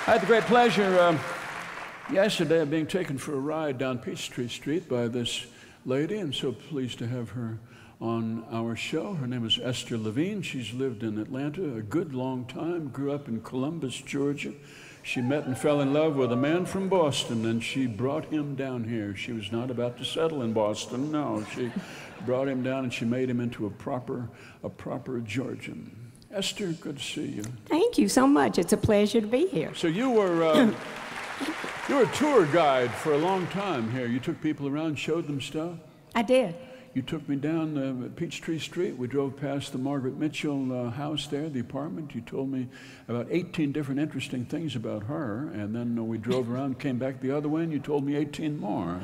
I had the great pleasure yesterday of being taken for a ride down Peachtree Street by this lady, and so pleased to have her on our show. Her name is Esther Levine. She's lived in Atlanta a good long time, grew up in Columbus, Georgia. She met and fell in love with a man from Boston, and she brought him down here. She was not about to settle in Boston, no. She brought him down and she made him into a proper Georgian. Esther, good to see you. Thank you so much. It's a pleasure to be here. So you were a tour guide for a long time here. You took people around, showed them stuff? I did. You took me down Peachtree Street. We drove past the Margaret Mitchell house there, the apartment. You told me about 18 different interesting things about her, and then we drove around, came back the other way, and you told me 18 more.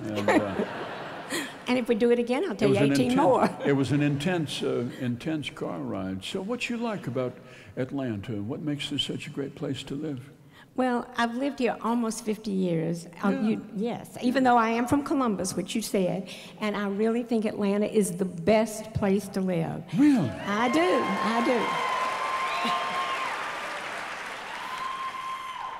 And if we do it again, I'll tell you 18 more. It was an intense car ride. So what you like about Atlanta? What makes this such a great place to live? Well, I've lived here almost 50 years. Yes, even though I am from Columbus, which you said, and I really think Atlanta is the best place to live. Really? I do.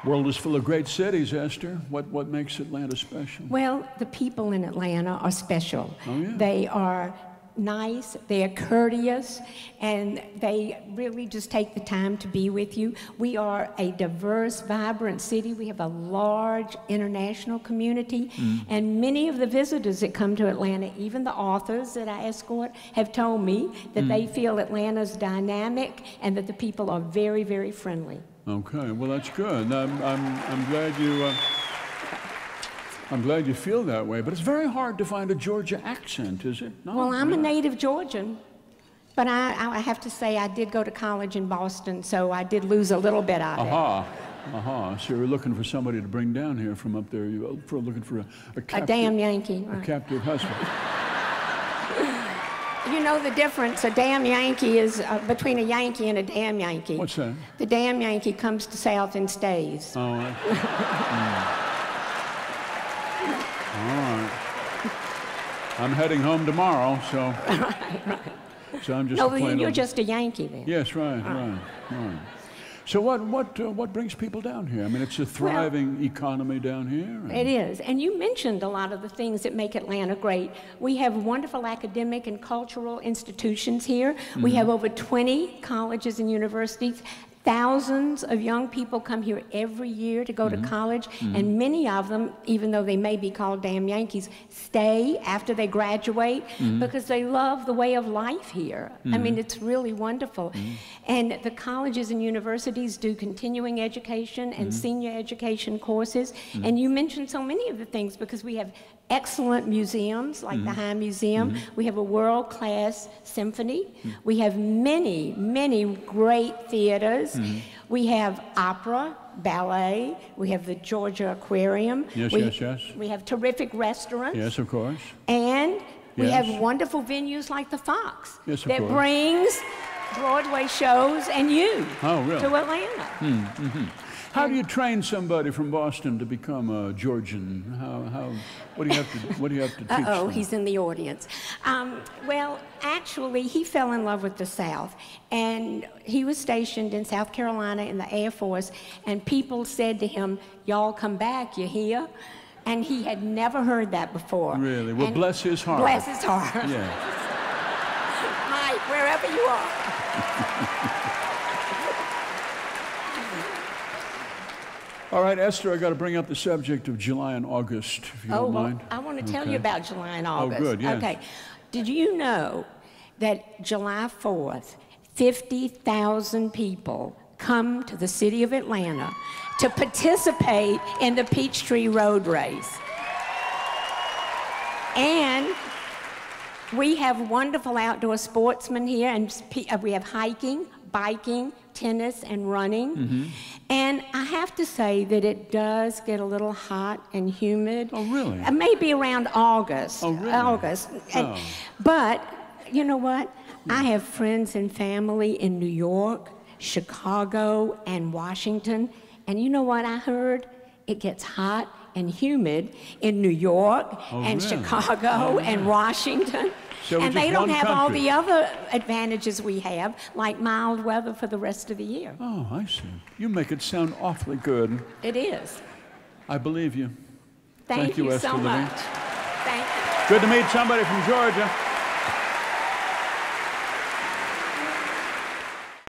World is full of great cities, Esther. What makes Atlanta special? Well, the people in Atlanta are special. Oh, yeah. They are nice, they are courteous, and they really just take the time to be with you. We are a diverse, vibrant city. We have a large international community, and many of the visitors that come to Atlanta, even the authors that I escort, have told me that they feel Atlanta's dynamic and that the people are very, very friendly. Okay, well that's good. I'm glad you feel that way, but it's very hard to find a Georgia accent, is it? No, well, I'm a native Georgian, but I have to say I did go to college in Boston, so I did lose a little bit of it. So you're looking for somebody to bring down here from up there. You're looking for a damn Yankee. Right. A captive husband. You know the difference. A damn Yankee is between a Yankee and a damn Yankee. What's that? The damn Yankee comes to South and stays. Oh, All right. I'm heading home tomorrow, so. Right. So I'm just. No, you're just a Yankee then. Yes, right. So what brings people down here? I mean, it's a thriving economy down here. It is, and you mentioned a lot of the things that make Atlanta great. We have wonderful academic and cultural institutions here. We have over 20 colleges and universities. Thousands of young people come here every year to go to college, and many of them, even though they may be called damn Yankees, stay after they graduate because they love the way of life here. I mean, it's really wonderful. And the colleges and universities do continuing education and senior education courses. And you mentioned so many of the things because we have excellent museums like the High Museum. We have a world-class symphony. We have many, many great theaters. We have opera, ballet. We have the Georgia Aquarium. Yes. We have terrific restaurants. Yes, of course. And we have wonderful venues like the Fox that brings Broadway shows and you to Atlanta. How do you train somebody from Boston to become a Georgian? What do you have to teach them? He's in the audience. Well, actually, he fell in love with the South, and he was stationed in South Carolina in the Air Force, and people said to him, "Y'all come back, you hear?" And he had never heard that before. Really? Well, bless his heart. Bless his heart. Yeah. Mike, wherever you are. All right, Esther, I got to bring up the subject of July and August, if you don't mind. I want to tell you about July and August. Oh, good, yes. Okay. Did you know that July 4th, 50,000 people come to the city of Atlanta to participate in the Peachtree Road Race? And we have wonderful outdoor sportsmen here, and we have hiking, biking, tennis, and running. And I have to say that it does get a little hot and humid. Oh, really? Maybe around August. Oh, really? August. But you know what? I have friends and family in New York, Chicago, and Washington. And you know what I heard? it gets hot and humid in New York and really? Chicago and Washington. So and just they don't one have all country. the other advantages we have, like mild weather for the rest of the year. Oh, I see. You make it sound awfully good. It is. I believe you. Thank you, you Esther so Levine. much. Thank you. Good to meet somebody from Georgia.